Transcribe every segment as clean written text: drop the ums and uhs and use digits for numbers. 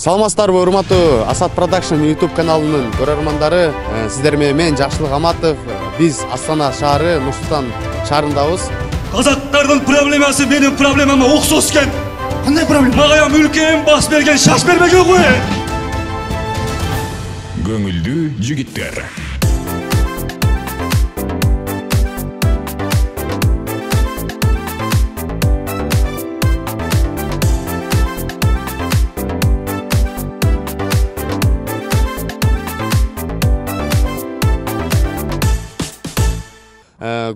Саламатсыздарбы, урматтуу Асат Production YouTube каналынын көрөрмандары. Сиздер менен мен Жакшылык Аматов. Биз Астана шаары, Нур-Султан шаарындабыз. Казактардын проблемасы менин проблемама окшош экен. Кандай проблема? Мага мүлкем бас берген, шаш бербеген го. Көңүлдүү жигиттер.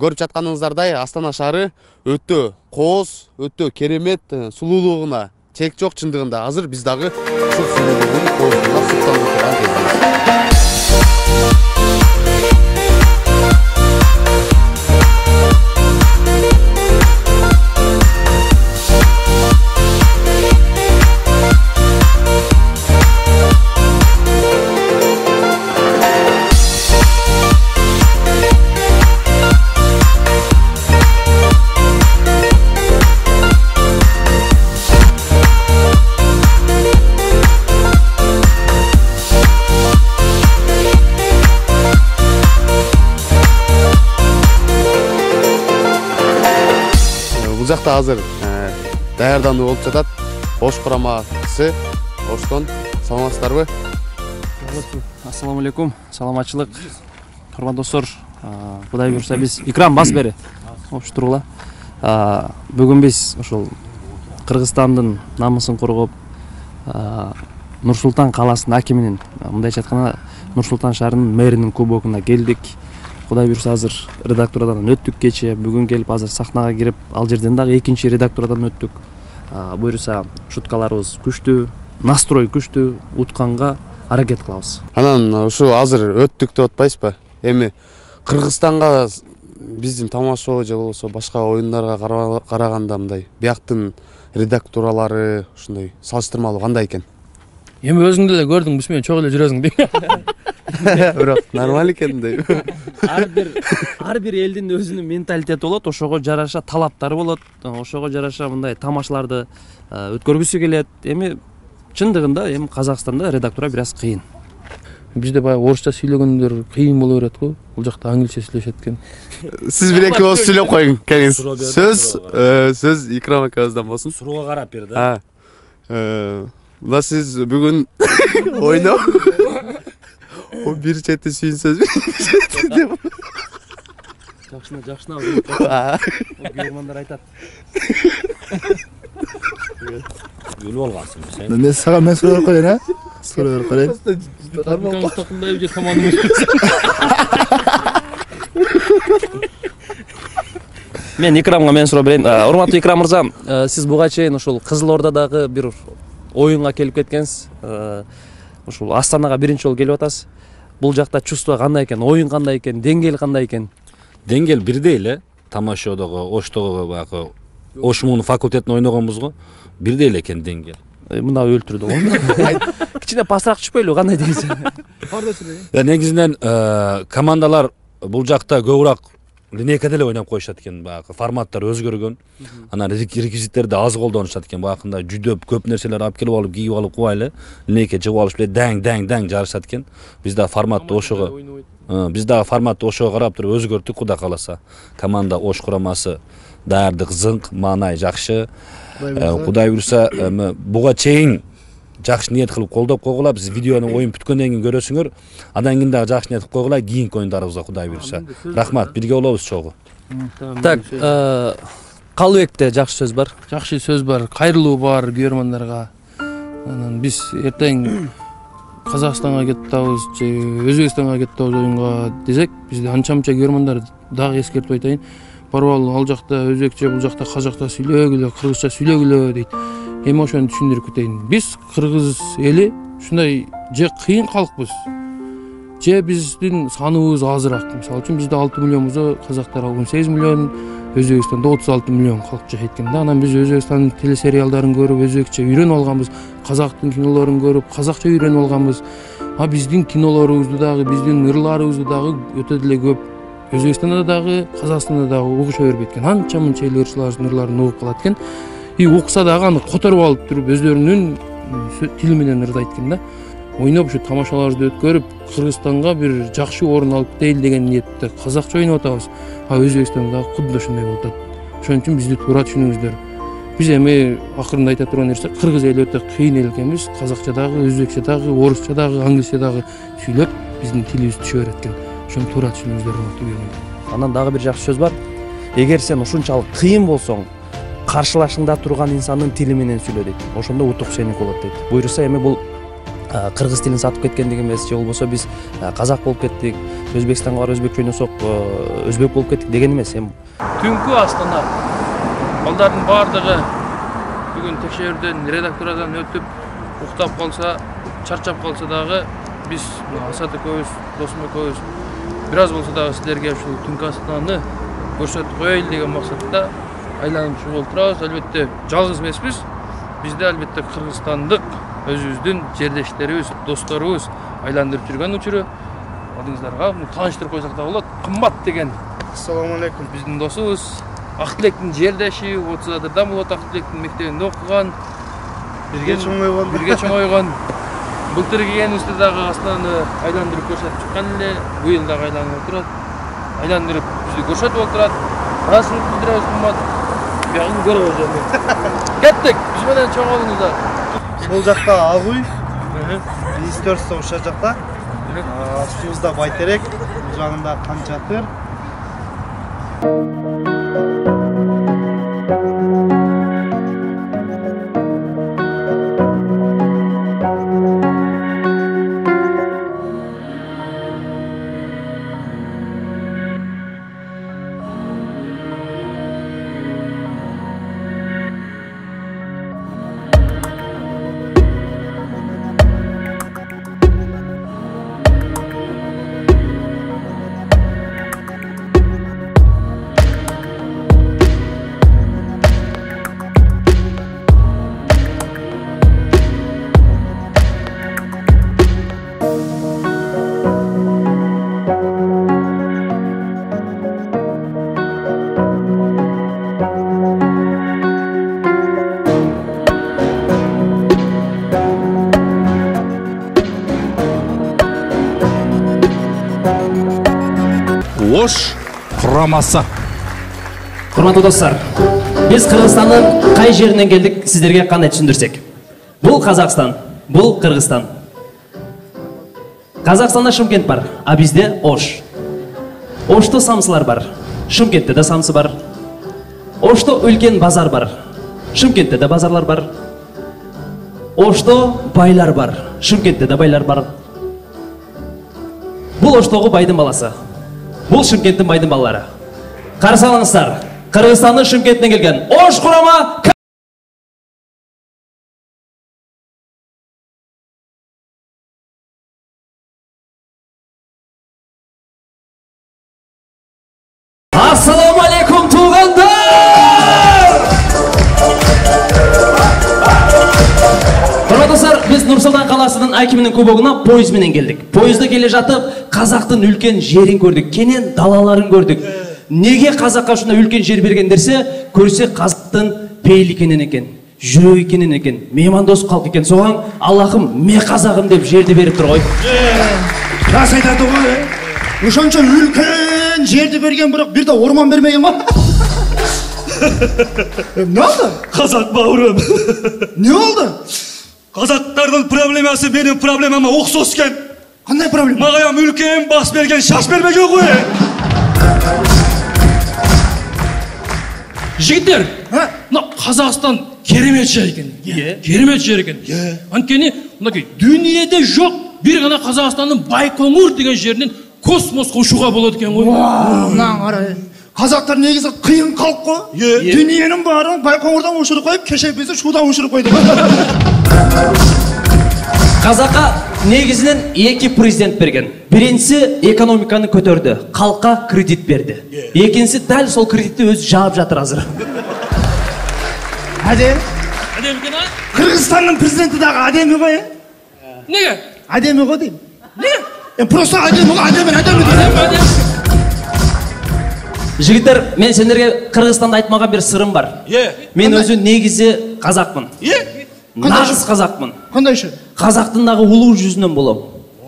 Көрүп жатканыңыздардай Астана шаары өтө кооз, өтө керемет, сулуулугуна чек жок чындыгында. Азыр биз дагы ушул сулуулугун коозуна суктанып турган кездебиз. Бул жакта азыр даярдануу болуп жатат. Ош курамасы Оштон. Саламатсыздарбы? Ассаламу алейкум. Саламатчылык. Курмандуу достор, Кудай буйруса биз Икрам бас бери. Опуш тургула. Бүгүн биз ошол Кыргызстандын намысын коргоп, Нур-Султан каласынын акиминин, мындайча айтканда Нур-Султан шаарынын мэринин кубогуна келдик. Кудай буйруса азыр редактурадан өттүк кече, бүгүн келип азыр сахнага кирип, ал жерден дагы экинчи редактурадан өттүк. Буйруса шуткаларыбыз күчтүү, настрой күчтүү, утканга аракет кылабыз. Анан ушу азыр өттүк деп атпайсызбы? Эми Кыргызстанга биздин тамашоо же болбосо башка оюндарга караганда мындай бияктын редактуралары ушундай салыштырмалуу кандай экен? Эми өзүң деле көрдүң, биз менен чогуу эле жүрөсүң дейм. Бирок нормаль экен дейм. Ар бир элдин өзүнүн менталитети болот, ошого жараша талаптары болот, ошого жараша мындай тамашаларды өткөргүсү келет. Эми чындыгында эми Казакстанда редактура бир аз кыйын. Бизде баягы орусча сүйлөгөндөр кыйын боло берет го. Бул жакта англисче сүйлөшөт экен. Сиз бир эки ооз сүйлөп коюң, келиңиз. Сөз Икрам акабыздан болсун. Сурууга карап бер да. Мына сиз бүгүн ойноп о бир чети сүйүн сөз деп. Жакшына көрөрмандар айтат. Күлүп алгансың сен. Мен сага мен сурап коеюн, сурап коеюн. Кандай бир команда. Мен Икрамга мен сурап берейин. Урматтуу Икрам мырза, сиз буга чейин ошол Кызыл Ордадагы бир оюнга келип кеткенсиз. Ушул Астанага биринчи жолу келип атасыз. Бул жакта чувство кандай экен, оюн кандай экен, деңгээл кандай экен? Деңгээл бирдей эле. Тамашодогу, Оштогу баягы Ошмун факультетин ойногонбузго бирдей эле экен деңгээл. Мына өлтүрдү го. Кичине пасыраак түшпөйлү, кандай дейсиз? Негизинен командалар бул жакта көбүрөөк линейкада эле ойноп коюшат экен, баягы форматтар өзгөргөн. Анан реквизиттерди аз колдонушат экен, баягында жүдөп көп нерселер алып келип алып, кийип алып кубайлы, линейке жыгып алып эле даң жарышат экен. Биз да форматты ошого карап туруп өзгөрттүк, Кудай кааласа. Команда Ош курамасы даярдык зыңк, маанай жакшы. Кудай буйруса, буга чейин жакшы ниет кылып колдоп койгула. Биз видеону оюн бүткөндөн кийин көрөсүңөр. Андан кийин дагы жакшы ниет кылып койгула, кийинки оюндарыбызга Кудай буйруса. Рахмат, бирге болобуз чогуу. Так, Калыбекте жакшы сөз бар. Жакшы сөз бар, кайрылуу бар көрөрмандарга. Анан биз эртең Казакстанга кетип атабыз же Өзбекстанга кетип атабыз оюнга десек, бизде анча-мынча көрөрмандар дагы эскертип айтайын. Барбал ал жакта өзбекче, бул жакта казакча сүйлөгүлө, кыргызча сүйлөгүлө дейт. Эми ошону түшүндүрүп кетейин. Биз кыргыз эли ушундай же кыйын калкпыз, же биздин саныбыз азыраак. Мисалы үчүн бизде 6 миллионбуз, казактар 18 миллион, Өзбекстанда 36 миллион калк жашайт экен да. Анан биз Өзбекстандын телесериалдарын көрүп, өзбекче үйрөнүп алганбыз, казактын кинолорун көрүп, казакча үйрөнүп алганбыз. Биздин кинолорубузду дагы, биздин ырларыбызды дагы өтө деле көп Өзбекстанда дагы, Казакстанда дагы угуша бербейт экен. Анча-мынча эл ырчылардын ырларын угуп калат экен. Укса дагы аны которуп алып туруп өздөрүнүн тил менен ырды айткан да. Ойноп ушу тамашаларды өткөрүп, Кыргызстанга бир жакшы орун алып кетели деген ниетте казакча ойноп атабыз. Өзбекстанда кудда ошондой болуп атат. Ошон үчүн бизди туура түшүнүңүздөр. Биз эми акырында айта турган нерсе, кыргыз эли өтө кыйын эл экенбиз. Казакча дагы, өзбекче дагы, орусча дагы, англисче дагы сүйлөп, биздин тилибиз түшө берет экен. Ошону туура түшүнүңүздөр, урматтуу көрөрмандар. Анан дагы бир жакшы сөз бар. Эгер сен ушунчалык кыйын болсоң, каршылашыңда турган инсандын тили менен сүйлө дейт. Ошондо утук сеники болот дейт. Буюрса эми бул кыргыз тилин сатып кеткендик эмес, же болбосо биз казак болуп кеттик, Өзбекстанга барып өзбекче ойносок өзбек болуп кеттик деген эмес. Эми Түнкү Астана балдардын баардыгы бүгүн текшерүүдөн, редакторадан өтүп, уктап калса, чарчап калса дагы биз Асат экөөбүз, Досум экөөбүз бир аз болсо дагы силерге ушул Түнкү Астананы көрсөтүп коелу деген максатта айланып чыгып турабыз. Албетте жалгыз эмеспиз. Бизде албетте кыргызстандык өзүбүздүн жердештерибиз, досторубуз айландырып жүргөн учуру. Адыңыздарга тааныштырып койсок да болот. Кымбат деген Ассаламу алейкум. биздин досубуз, Актилектин жердеши, 30-адырдан болот, Актилектин мектебинде окуган. Бирге чоңой болду. Бирге чоңойгон. Былтыр келгенибизде дагы Астананы айландырып көрсөтүп чыккан эле. Быйыл дагы айланып турат. Айландырып бизди көрсөтүп отурат. Расмын билдиребиз кымбат. Бягын көрөбүз эми. Кеттик, биз менен чоң болуңуздар. Сол жакта Агуй, министерство ошол жакта. Астыбызда Байтерек, бул жагында Камчатыр. Ош құрамасы. Құрметті достар, біз Қырғызстанның қай жерінен келдік, сіздерге қандай түсіндірсек? Бұл Қазақстан, бұл Қырғызстан. Қазақстанда Шымкент бар, а бізде Ош. Ошто самсылар бар, Шымкентте де самсы бар. Ошто үлкен базар бар, Шымкентте де базарлар бар. Ошто байлар бар, Шымкентте де байлар бар. Бұл Оштоғы байдың баласы. Бұл Шымкенттің байдың балалары. Қарсы алыңыздар, Қырғызстанның Шымкентінен келген Ош құрама. Ассаламу алейкум туғандар! Құрметті достар, біз Нұр-Сұлтан қаласының әкімінің кубогына пойызбенен келдік. Пойызда келе жатып, қазақтың үлкен жерін көрдік, кенен далаларын көрдік. Неге қазаққа шuna үлкен жер бергендерсе, көрсе қазақтың пейіл екенен екен, жүрек екенен екен, меймандос халық екен. Соған Аллахым, ме қазағым деп жерді беріп тұр ғой. Рас айтады ғой. Ошончо үлкен жерди берген, бирок бир да орман бермеген го. Не oldu? Қазақ бауырым. Ne oldu? Қазақтардың проблемасы менің проблемама ұқсас екен. Қандай проблема? Мағаям үлкен бас берген, шаш бермеген ғой. Жігіттер, Қазақстан керемет жер екен. Керемет жер екен. Анткени дүниеде жоқ бір ғана Қазақстанның Байқоңыр деген жерінен космосқа ұшуға болады екен ғой. Мынаны қара. Қазақтар негізі қиын халық қой. Дүниенің барын Байқоңырдан ұшырып қойып, кеше бізді шудан ұшырып қойды. Қазаққа негізінен екі президент берген. Біріншісі экономиканы көтерді, халыққа кредит берді. Екіншісі дәл сол кредитті өзі жауып жатыр қазір. Әдем? Қырғызстанның президенті дағы әдемі ғой? Неге? Әдемі ғой деймін. Неге? Просто әдемі ғой, әдемі. Жігіттер, мен сендерге Қырғызстанда айтмаған бір сырым бар. Мен өзі негізі қазақпын. Нағыз қазақмын. Қандайшы? Қазақтың дағы улуу жүзінен болом.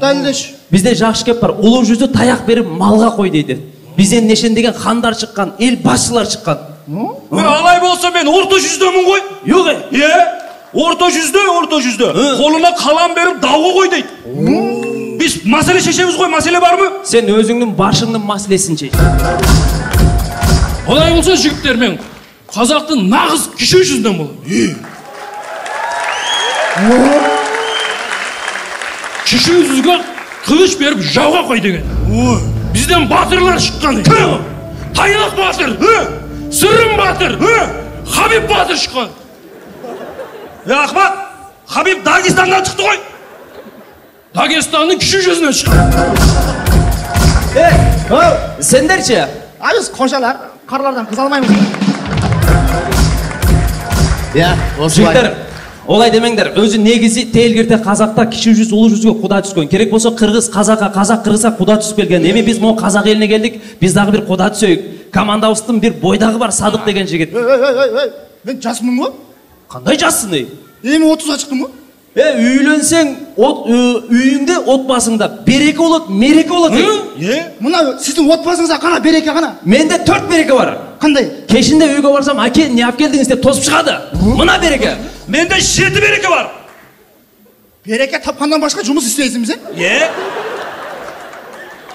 Дәлелдеші. Бізде жақшы кеп бар. Улуу жүзі таяқ беріп малға қой дейді. Бізден нешендеген хандар шыққан, ел басшылар шыққан. Алай болса мен орта жүздемін ғой. Yok. Орта жүзді. Қолына қалам беріп дауға қой дейді. Біз мәселе шешеміз ғой, мәселе бар ма? Sen өзіңнің башыңның мәселесін шеш. Олай болса жігіттер, мен қазақтың нағыз кіші жүзінен боламын. Кіші жүзге қылыш беріп жауға қой деген. Бізден батырлар шыққан. Тайлақ батыр, Сырым батыр, Хабиб батыр шыққан. Ахмат, Хабиб Дагестаннан шықты ғой. Дагестанның кіші жүзінен шыққан. Сендерше? Біз қожалар, қарлардан қыз алмаймыз. Жігіттер, олай демеңдер. Өзі негізі тейілгерте қазақта кіші жүз, ұлы жүзге құда түскен. Керек болса қырғыз қазаққа, қазақ қырғызға құда түсіп келген. Еме біз мұн қазақ еліне келдік, біз дағы бір құда түсейік. Командауыстың бір бойдағы бар Садық деген жігіт. Мен жасмын ғой? Қандай жассың ей? Мен 30-ға шықтым ғой? Үйленсең, үйіңде отбасыңда береке болады, мереке болады. Мұна сіздің отбасыңызда қана береке қана? Менде 4 береке бар. Қандай? Кешінде үйге барсам, әке, не ап келдіңіз деп тосып шығады. Мұна береке. Менде 7 береке бар. Береке тапқандан башқа жұмыс істейсің бе?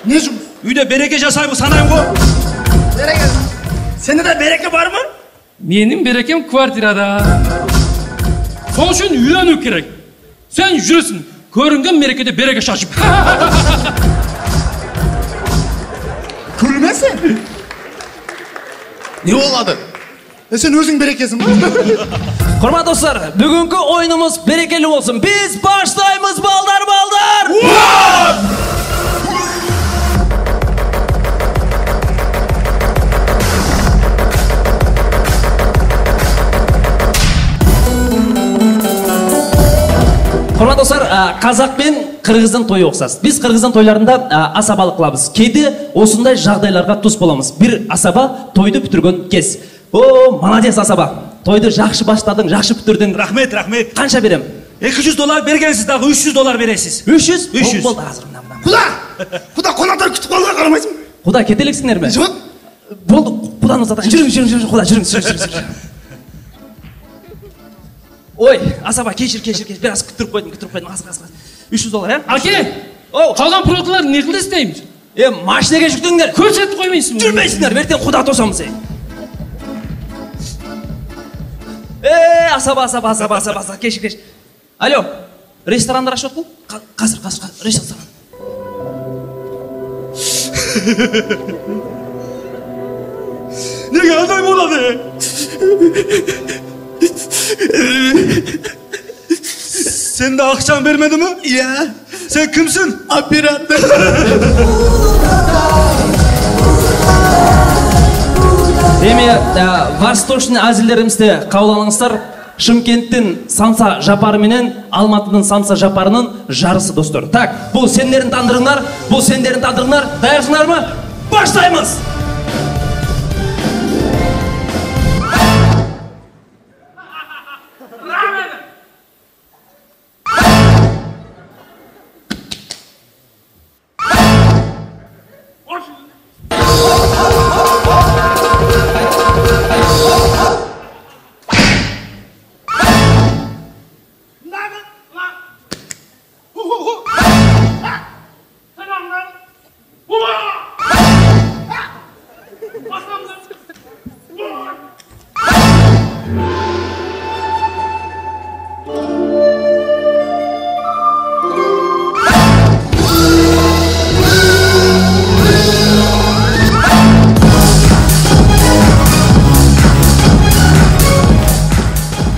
Не жұмыс? Үйде береке жасаймын санайым ғой. Береке. Сенде де береке бар ма? Менің берекем квартирада. Сол үшін үйлену керек. Sen жүресің, көрінген мерекеде береке шашып. Күлмесін. Не болады? Сен өзің берекесің ба? Құрметті достар, бүгінгі ойынымыз берекелі болсын. Біз başlayımız балдар. Құрметті достар, қазақ пен қырғыздың тойы ұқсас. Біз қырғыздың тойларында асабалық қыламыз. Кейде осындай жағдайларға тұс боламыз. Bir асаба тойды бүтірген кез. Молодец асаба. Тойды жақшы баштадың, жақшы бүтірдің. Рахмет. Қанша берем? $200 бергенсіз дағы $300 бересіз. 300? 300. Болды азыр мына. Құда қонақтар күтіп қалуға қарамайсың ба? Құда кетелексіңдер ме? Жоқ. Болды, құданы ұзатайын. Жүріңіз, құда, жүріңіз. Ой, асаба, кешір. Biraz күттіріп қойдым. Аз. $300, Әке, қалған продуктылар не қылды істейміз? Машинеге жүктіңдер. Көрсетіп қоймайсың. Жүрмейсіңдер, бертен құда тосамыз. Асаба, кешір. Алло, ресторандар ашып отқыл? Қазір, ресторан. Неге алдай болады? Sen de akşam vermedi mi? Ya. Sen kimsin? Operatör. Деме, восточный әзілдерімізді қауланыңыздар. Шымкенттің самса жапары менен Алматының самса жапарының жарысы достар. Так, бұл сендерін тандырыңдар. Даяrsыңдар ма? Başlayımız.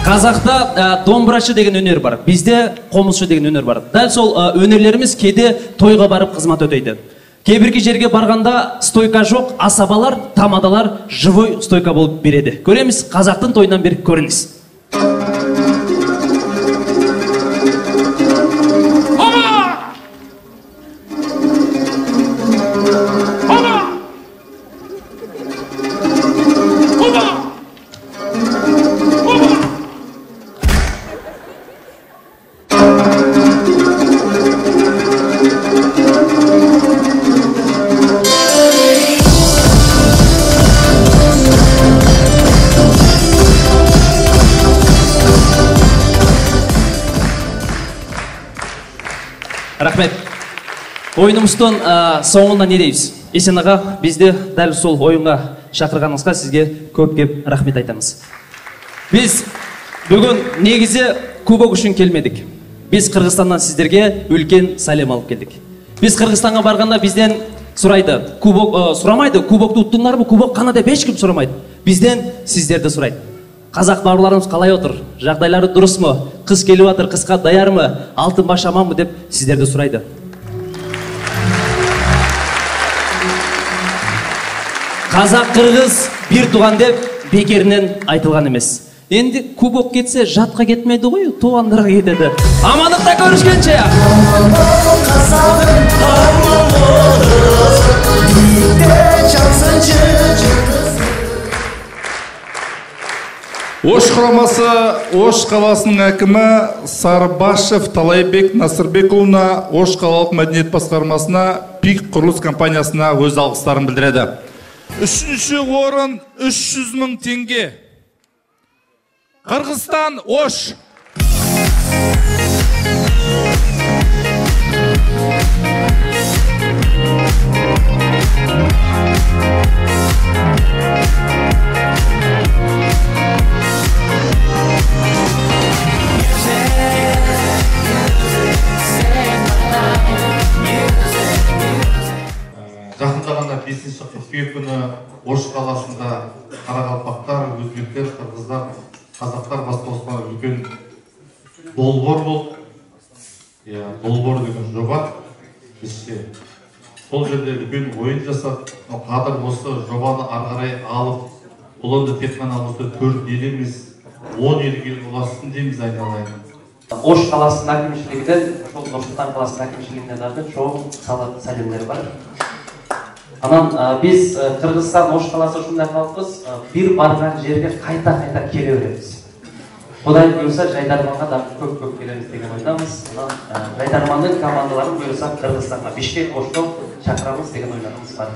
Қазақта домбырашы деген өнер бар. Бізде қомысшы деген өнер бар. Дәл сол өнерлеріміз кейде тойға барып қызмет өтейді. Кейбірге жерге барғанда стойка жоқ, асабалар, тамадалар живой стойка болып береді. Көреміз, қазақтың тойынан бері көріңіз. Рахмет. Ойынымыздың соңында не дейбіз? Есен аға, бізді дәл сол ойынға шақырғаныңызға сізге көп рахмет айтамыз. Біз бүгін негізі кубок үшін келмедік. Біз Қырғызстаннан сіздерге үлкен сәлем алып келдік. Біз Қырғызстанға барғанда бізден сұрайды, сұрамайды, кубокты ұттыңдар ма, кубок қана деп ешкім сұрамайды. Бізден сіздерді сұрайды. Қазақ бауырларымыз қалай отыр? Жағдайлары дұрыс му? Қыз келіп жатыр, қысқа даяр ма? Алтын баш аман мы деп сіздерді сұрайды. Қазақ Қырғыз бір туған деп бекерінен айтылған емес. Енді кубок кетсе жатқа кетмейді ғой, туғандарға кетеді. Амандықта көрішкенше. Ош құрамасы Ош қаласының әкімі Сарыбашев Талайбек Насырбекұлына Ош қалалық мәдениет басқармасына ПИК құрылыс компаниясына өз алғыстарын білдіреді. Үшінші орын 300 мың теңге. Қырғызстан Ош. Жақында ғана 5 қыркүйек күні Ош қаласында қарақалпақтар, өзбектер, қырғыздар, қазақтар бас қосқан үлкен долбор болды. Долбор деген жоба. Сол жерде үлкен ойын жасап, қазір осы жобаны ары қарай алып, бұл енді тек қана осы 4 ел емес, 10 елге ұласын дейміз айналайын. Ош қаласының әкімшілігінен, Нұр-Сұлтан қаласының әкімшілігінен дағы чоң сәлемдер бар. Анан біз Қырғызстан Ош қаласы ушундай халқыз, бір барған жерге қайта келе береміз. Құдай бұйырса Жайдарманға да көп келеміз деген ойдамыз. Жайдарманның командаларын бұйырса Қырғызстанға, Бишкек, Ошто шақырамыз деген ойларымыз бар.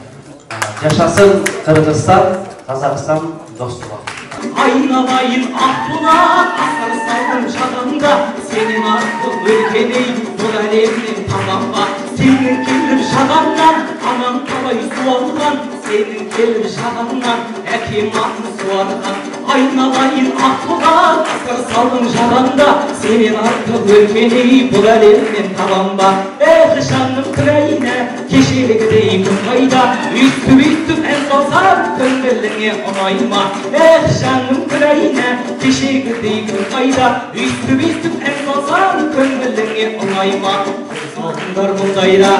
Жашасын Қырғызстан, Қазақстан достығы. Айналайын ақбұлақ, асқар салдың жағында, сенің артық өркеней, бұл әлемнен тамамға. Сенің келіп жағаннан, аман қалай суарған, сенің келіп жағаннан, әкем атын суарған. Айналайын ақбұлақ, асқар салдың жағында, сенің артық өркеней, бұл әлемнен тамамға. Жаным Украина, кешелігідей күн қайда, үйтіп ән салсам, көңіліңе ұнайма. Жаным Украина, кешегідей күн қайда, үйтіп ән салсам, көңіліңе ұнайма. Салтындар мұндайда.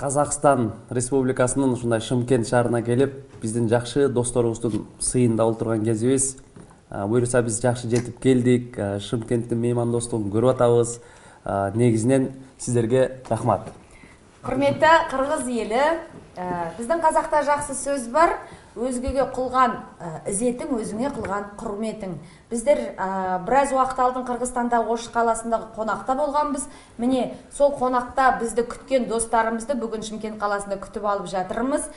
Қазақстан Республикасының ушундай Шымкент шаарына келип, биздин жакшы досторубуздун сыйында олтурган кезибиз. Буюрса биз жакшы жетип келдик. Шымкенттин меймандостугун көрүп атабыз. Негизинен сиздерге рахмат. Құрметті қырғыз елі, біздің қазақта жақсы сөз бар, өзгеге қылған ізетің, өзіңе қылған құрметің. Біздер біраз уақыт алдын Қырғызстанда Ош қаласындағы қонақта болғанбыз. Міне, сол қонақта бізді күткен достарымызды бүгін Шымкент қаласында күтіп алып жатырмыз.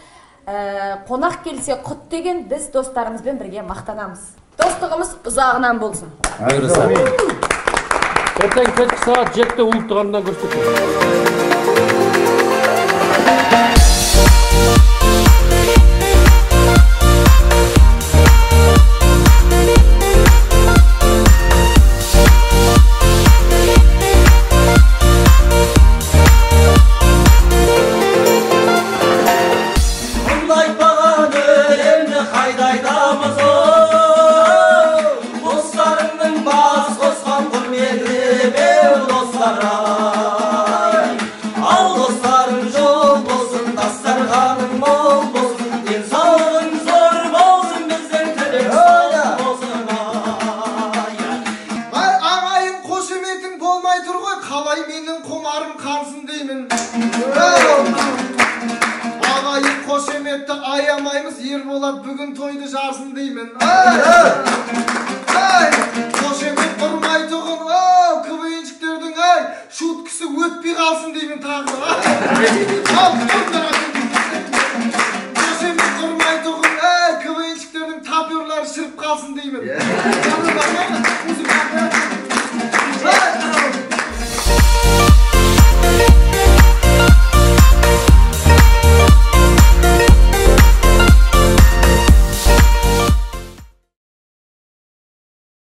Қонақ келсе құт деген біз достарымызбен бірге мақтанамыз. Достығымыз ұзағынан болсын. Ертең кешкі сағат 7-те ұлттығында көрсетеміз. Al dostlarım yol olsun қалай менің құмарым қалсын деймін. Ағайын қошеметті аямаймыз, Ерболат бүгін тойды жарсын деймін. Қошемет ұрмай тұғын, КВНшіктердің шуткісі өтпей қалсын деймін тағы.